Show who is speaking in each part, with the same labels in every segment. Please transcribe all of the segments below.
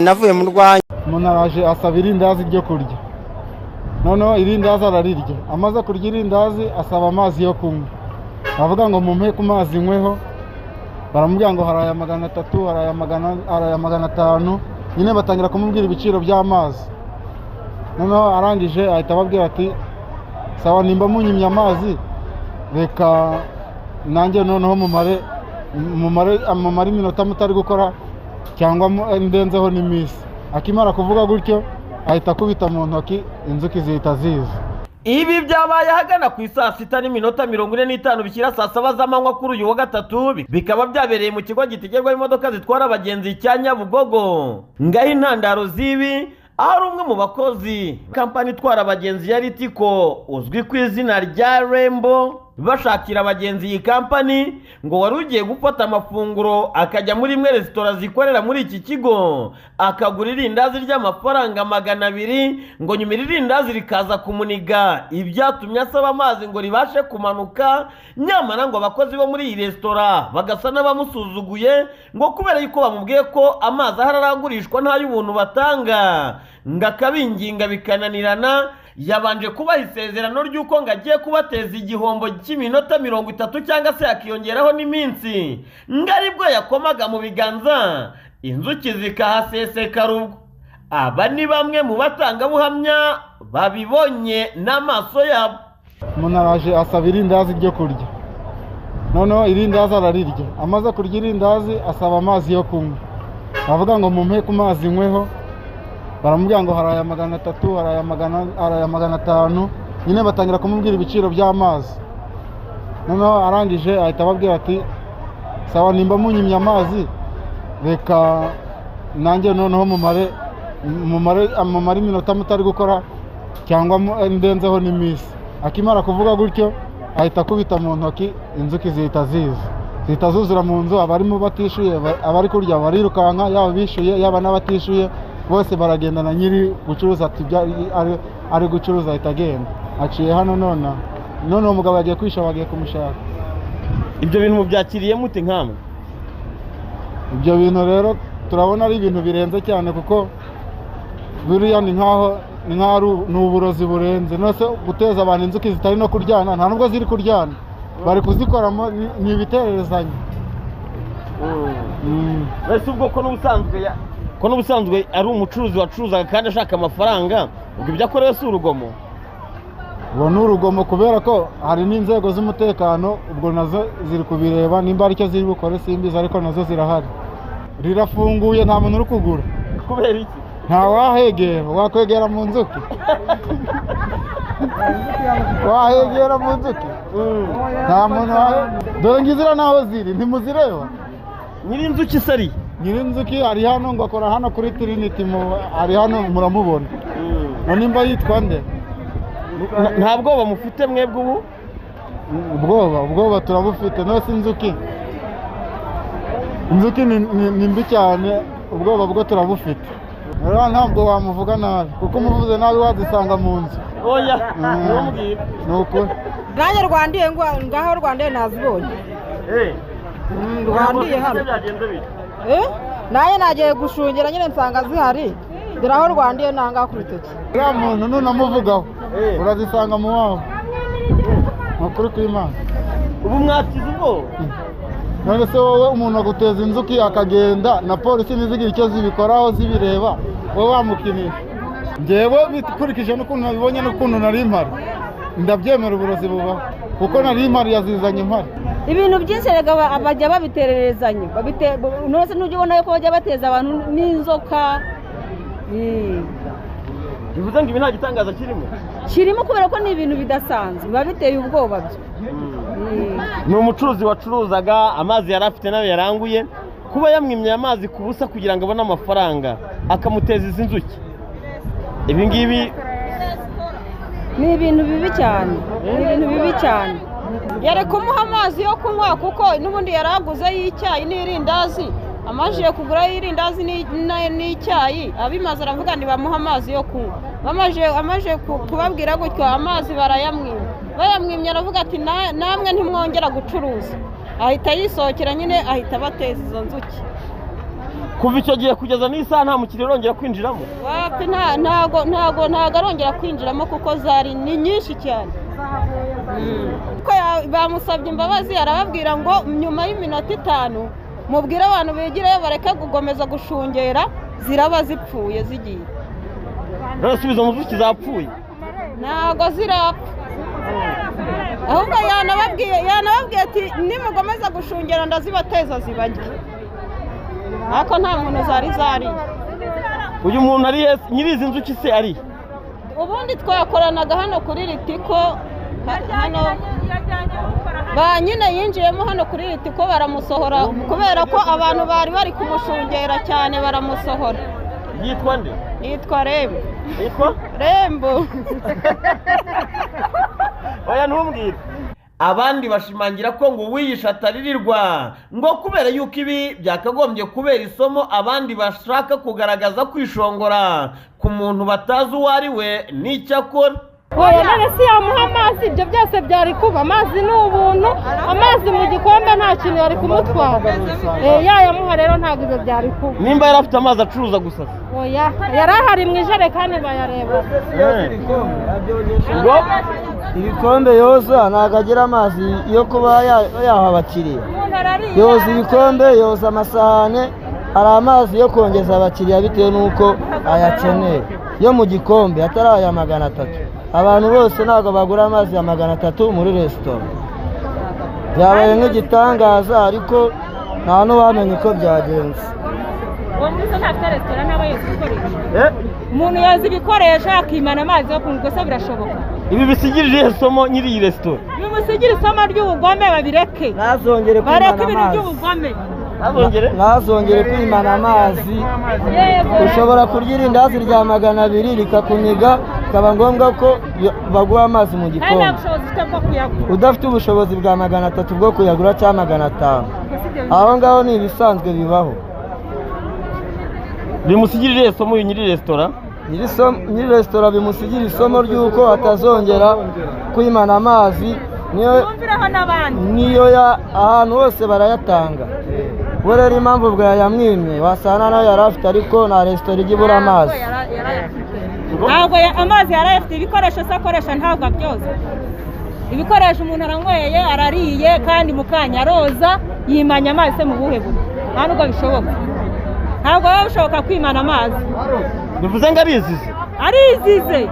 Speaker 1: navuye mu Rwanda.
Speaker 2: Umuntu araje asaba irindazi ryo kurya, noneho irindazi ararirya, amaze kurya irindazi asaba amazi yo kunywa, bavuga ngo mumpe ku mazi nyweho, baramubwira ngo hari aya 300, hari aya 500, nyine batangira kumubwira ibiciro by'amazi. Noneho arangije ahita ababwira ati sawa, nimba munyimye amazi reka nanjye noneho mumare iminota mutari gukora cyangwa ndenzeho n'imisi. Akimara kuvuga gutyo ahita akubita mu ntoki, inzuki zihita ziza.
Speaker 3: Ibi byabaye hagana ku saa 6:45 bishyira saa 7 z'amanywa kuri uyu wa gatatu, bikaba byabereye mu kigo gitegerwa imodoka zitwara abagenzi cya Nyabugogo. Ngaho intandaro z'ibi ari umwe mu bakozi kampani itwara abagenzi ya Ritiko uzwi ku izina rya Rembo, bashakira abagenzi iyi kampani ngo wari ugiye gufata amafunguro akajya muri imwe resitora zikorera muri iki kigo, akagura irindazi ry'amafaranga 200 ngo nyuma irindazi rikaza kumuniga, ibyatumye asaba amazi ngo ribashe kumanuka. Nyamara ngo abakozi bo muri iyi resitora bagasa n'abamusuzuguye ngo kubera yuko bamubwiye ko amazi aharagurishwa nta y'ubuntu batanga, ngo akabinginga bikananirana. Yabanje kubaha isezerano ry'uko ngo agiye kubateza igihombo cy'iminota 30 cyangwa se yakiyongeraho n'iminsi, ngo aribwo yakomaga mu biganza inzuki zikahasesekara ubwo. Aba ni bamwe mu batangabuhamya babibonye n'amaso yabo.
Speaker 2: Umuntu araje asaba irindazi ryo kurya, noneho irindazi ararirya, amaze kurya irindazi asaba amazi yo kunywa, bavuga ngo mumpe ku mazi nyweho, baramubwira ngo hari aya 300, hari aya 500, nyine batangira kumubwira ibiciro by'amazi. Noneho arangije ahita ababwira ati sawa, nimba munyimye amazi reka nanjye noneho mumare iminota mutari gukora cyangwa ndenzeho n'imisi. Akimara kuvuga gutyo ahita akubita mu ntoki, inzuki zihita zuzura mu nzu. Abarimo batishuye, abari kurya barirukanka, yaba bishuye yaba n'abatishuye bose baragenda na nyiri gucuruza ati ari gucuruza ahita agenda. Aciye hano none umugabo yagiye kwisha, bagiye kumushaka.
Speaker 3: Ibyo bintu mubyakiriye mute nkamwe?
Speaker 2: Ibyo bintu rero turabona ari ibintu birenze cyane, kuko buriya ni nkaho ni uburozi burenze. Nose guteza abantu inzuki zitari no kuryana, nta nubwo ziri kuryana, bari kuzikoramo ni ibitererezanya.
Speaker 3: Bese ubwo ko n'ubusanzwe ari umucuruzi wacuruzaga kandi ashaka amafaranga, ubwo ibyo akorewe si urugomo?
Speaker 2: Ubu ni urugomo kubera ko hari n'inzego z'umutekano, ubwo nazo ziri kubireba, nimba aricyo ziri bukore simbizi, ariko nazo zirahari. Rirafunguye, nta muntu uri kugura.
Speaker 3: Kubera iki?
Speaker 2: Nta wahegera, wakwegera mu nzuki. Wahegera mu nzuki? Nta muntu dore ngizira naho ziri, ntimuzireba.
Speaker 3: Nyiri inzuki sari?
Speaker 2: Nyiri inzuki ari hano, ngo akora hano kuri Trinity, ari hano muramubona. Nimba yitwa nde?
Speaker 3: Nta bwoba mufite mwebwe ubu?
Speaker 2: Ubwoba turabufite. Nose inzuki ni mbi cyane, ubwoba bwo turabufite. Rero ntabwo wamuvuga nabi, kuko umuvuze nabi wazisanga mu nzu.
Speaker 3: Oya, ntumbwire.
Speaker 2: Nuko
Speaker 4: nanjye rwandiye ngaho rwandiye nazibonye. Rwandiye hano. Nanjye nagiye gushungera nyine nsanga zihari, dore aho rwandiye nanga ku rutoki.
Speaker 2: Uriya muntu nunamuvugaho urazisanga mu wawe. Makuru kw'Imana.
Speaker 3: Ubu mwakize ubwo?
Speaker 2: None se wowe umuntu aguteza inzuki akagenda na polisi nizigire icyo zibikoraho zibireba, wowe wamukinisha? Njyewe bikurikije n'ukuntu nabibonye n'ukuntu nari mpari, ndabyemera uburozi bubaho, kuko nari mpari yazizanye impari.
Speaker 4: Ibintu byinshi rega bajya babitererezanya, nose n'ujya ubona yuko bajya bateza abantu n'inzoka.
Speaker 3: Bivuze ngo ibi nta gitangaza
Speaker 4: kirimo kubera ko ni ibintu bidasanzwe, biba biteye ubwoba byo.
Speaker 3: Ni umucuruzi wacuruzaga amazi yari afite nawe yaranguye, kuba yamwimye amazi ku busa kugira ngo abone amafaranga akamuteza izi nzuki. Ibi ngibi
Speaker 4: ni ibintu bibi cyane. Yari kumuha amazi yo kunywa, kuko n'ubundi yaraguze y'icyayi n'irindazi, amajije kugura y'irindazi n'icyayi, abimaze aravuga ni bamuha amazi yo kunywa. Amaje kubabwira gutyo amazi bayamwimye, aravuga ati namwe ntimwongera gucuruza. Ahita yisohokera nyine, ahita bateza izo nzuki.
Speaker 3: kuva icyo gihe kugeza n'isaha nta mukiriya urongera kwinjiramo?
Speaker 4: wapi ntago arongera kwinjiramo kuko zari ni nyinshi cyane. Ko bamusabye imbabazi arababwira ngo nyuma y'iminota 5 mubwire abantu bigireyo bareke kugomeza gushungera ziraba zipfuye zigiye.
Speaker 3: Rasubiza mu zuki zapfuye?
Speaker 4: Ntago zirapfa. Ahubwo yanababwiye ati nimugomeza gushungera ndazibateza zibajye. Ako nta muntu zari.
Speaker 3: Uyu muntu ari nyirizi nzuki se ari?
Speaker 4: Ubundi twakoranaga hano kuri Ritiko hano ba nyine yinjiyemo hano kuri Ritiko baramusohora kubera ko abantu bari kumushungera cyane baramusohora.
Speaker 3: Yitwa nde?
Speaker 4: Yitwa Rembo.
Speaker 3: Yitwa
Speaker 4: Rembo.
Speaker 3: Oya ntumbwire. Abandi bashimangira ko ngo wiyisha ataririrwa ngo kubera yuko ibi byakagombye kubera isomo abandi bashaka kugaragaza kwishongora ku muntu batazi uwo ari we n'icyo akora.
Speaker 1: Oya none si yamuha amazi, ibyo byose byari kuba. Amazi ni ubuntu, amazi mu gikombe nta kintu yari kumutwara. Yayamuha rero ntabwo ibyo byari kuba.
Speaker 3: Nimba yari afite amazi acuruza gusa?
Speaker 1: Oya yari ahari mu ijerekani bayareba.
Speaker 3: Ngo
Speaker 5: ibikombe yoza ntabwo agira amazi yo kuba yaha abakiriya. Yoza ibikombe, yoza amasahane, hari amazi yo kongeza abakiriya bitewe n'uko ayakeneye yo mu gikombe atari aya 300. Abantu bose ntabwo bagura amazi ya 300 muri resitora. Byabaye nk'igitangaza ariko nta n'uwamenye uko byagenze.
Speaker 1: Umuntu yazi ibikoresho akimana amazi yo kunywa se birashoboka.
Speaker 3: Ibi bisigirije isomo nyiri iyi resitora?
Speaker 1: Bimusigira isomo ry'ubugome babireke.
Speaker 5: Ntazongere kwimana amazi. Ushobora kurya irindazi rya 200 rikakuniga kaba ngombwa ko baguha amazi mu gikombe. Udafite ubushobozi bwa 300 bwo kuyagura cyangwa 500. Aho ngaho ni ibisanzwe bibaho.
Speaker 3: Bimusigirije isomo nyiri resitora?
Speaker 5: Nyiri resitora bimusigira isomo ry'uko atazongera kwimana amazi. Niyo ahantu hose barayatanga. Rero impamvu bwa yamwimye wasana nayo yarafite ariko na resitora igibura amazi.
Speaker 1: Ntabwo amazi yarafite ibikoresho sakoresha ntabwo byoza. Ibikoresho umuntu aranyweye arariye kandi mukanya roza yimanya amazi mu buhe buno. Nta nubwo bishoboka. Ntabwo bishoboka kwimana amazi.
Speaker 3: Bivuze ngo arizize?
Speaker 1: Arizize.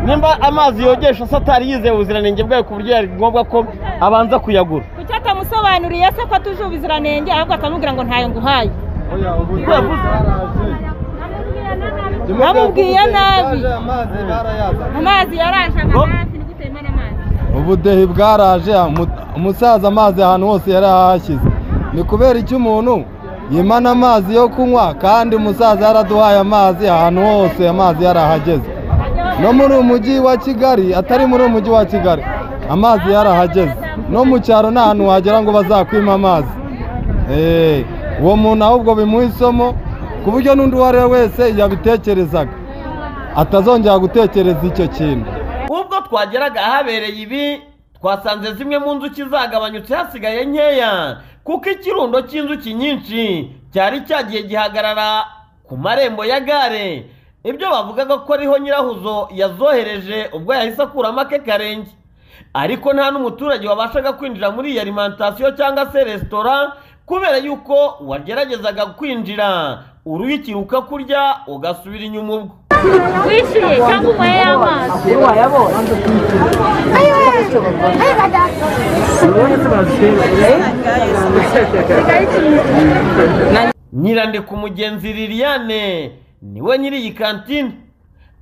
Speaker 3: Nimba amazi yogesha satari yizeye ubuziranenge bwayo ku buryo yari ngombwa ko abanza kuyagura.
Speaker 1: Kuki atamusobanuriye se ko atuje ubuziranenge ahubwo akamubwira ngo ntayo nguhaye? Amubwiye nabi. Amazi yaraje hafi nigute imana amazi.
Speaker 2: Ubudehi bwaraje umusaza amazi ahantu hose yarahashyize. Ni kubera icyo umuntu yimana amazi yo kunywa kandi umusaza yaraduhaye amazi ahantu hose amazi yarahageze. No muri umujyi wa Kigali atari muri umujyi wa Kigali amazi yarahageze. No mu cyaro nta hantu wagera ngo bazakwima amazi. Uwo muntu ahubwo bimuha isomo ku buryo n'undi uwo ari we wese yabitekerezaga atazongera gutekereza icyo kintu.
Speaker 3: Ubwo twageraga ahabereye ibi twasanze zimwe mu nzuki zagabanyutse hasigaye nkeya kuko ikirundo cy'inzuki nyinshi cyari cyagiye gihagarara ku marembo ya gare. Ibyo bavugaga ko ariho nyirahuzo yazohereje ubwo yahise akuramo ake karenge, ariko nta n'umuturage wabashaga kwinjira muri iyi alimentation cyangwa se resitora kubera yuko wageragezaga kwinjira uruyiki rukakurya ugasubira inyuma ubwo.
Speaker 1: Wishyuye cyangwa unyweye amazi?
Speaker 3: Nyirandika umugenzi Liliane niwe nyiri iyi kantine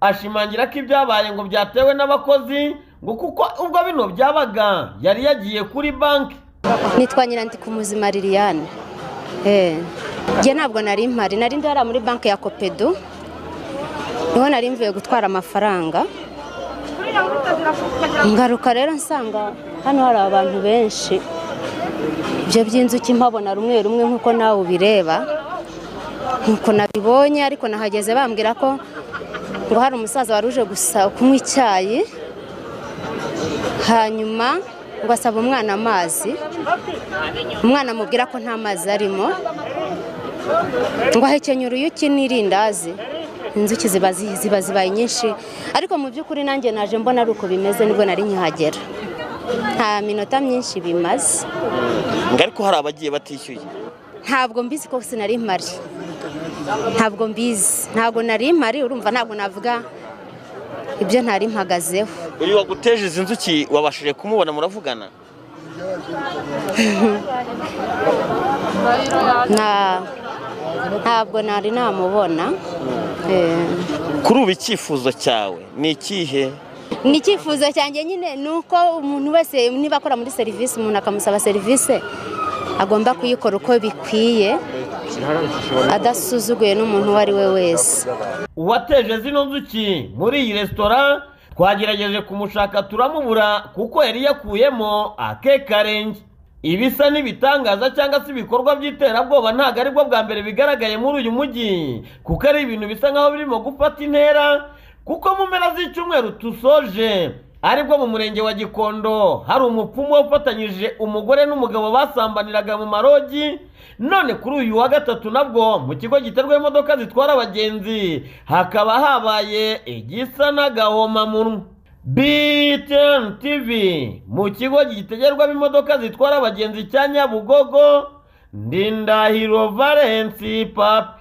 Speaker 3: ashimangira ko ibyabaye ngo byatewe n'abakozi ngo kuko ubwo bino byabaga yari yagiye kuri banki.
Speaker 6: Nitwa Nyirandika umuzima Liliane. Nge ntabwo nari mpari, nari ndara muri banki ya Copedu. Niho nari mvuye gutwara amafaranga. Ngaruka rero nsanga hano hari abantu benshi. Ibyo by'inzuki mpabona rumwe rumwe nkuko nawe ubireba. Nkuko nabibonye ariko nahageze bambwira ko ngo hari umusaza waruje gusa kunywa icyayi. Hanyuma ngo asaba umwana amazi. Umwana amubwira ko nta mazi arimo. ngo ahekenya uruyuki n'irindazi, inzuki ziba zibaye nyinshi, ariko mu by'ukuri nanjye naje mbona ari uko bimeze nibwo nari nkihagera, nta minota myinshi bimaze.
Speaker 3: ngo ariko hari abagiye batishyuye?
Speaker 6: Ntabwo mbizi ko sinari mpari, ntabwo mbizi, ntabwo nari mpari, urumva ntabwo navuga ibyo ntari mpagazeho.
Speaker 3: Uyu waguteje izi nzuki wabashije kumubona muravugana?
Speaker 6: Ntabwo nari namubona.
Speaker 3: Kuri ubu icyifuzo cyawe ni ikihe?
Speaker 6: Ni icyifuzo cyanjye nyine ni uko umuntu wese niba akora muri serivisi, umuntu akamusaba serivisi agomba kuyikora uko bikwiye, adasuzuguye n'umuntu uwo ari we wese.
Speaker 3: Uwateje zino nzuki muri iyi resitora twagerageje kumushaka turamubura kuko yari yakuyemo akekarenge. Ibisa n'ibitangaza cyangwa se ibikorwa by'iterabwoba ntabwo aribwo bwa mbere bigaragaye muri uyu mujyi, kuko ari ibintu bisa nkaho birimo gufata intera, kuko mu mpera z'icyumweru tusoje aribwo mu murenge wa Gikondo hari umupfumu wafatanyije umugore n'umugabo basambaniraga mu marogi. None kuri uyu wa gatatu nabwo mu kigo giterwa imodoka zitwara abagenzi hakaba habaye igisa n'agahomamunwa. BTN TV mu kigo gitegerwamo imodoka zitwara abagenzi cya Nyabugogo, Ndindahiro Valence Papi.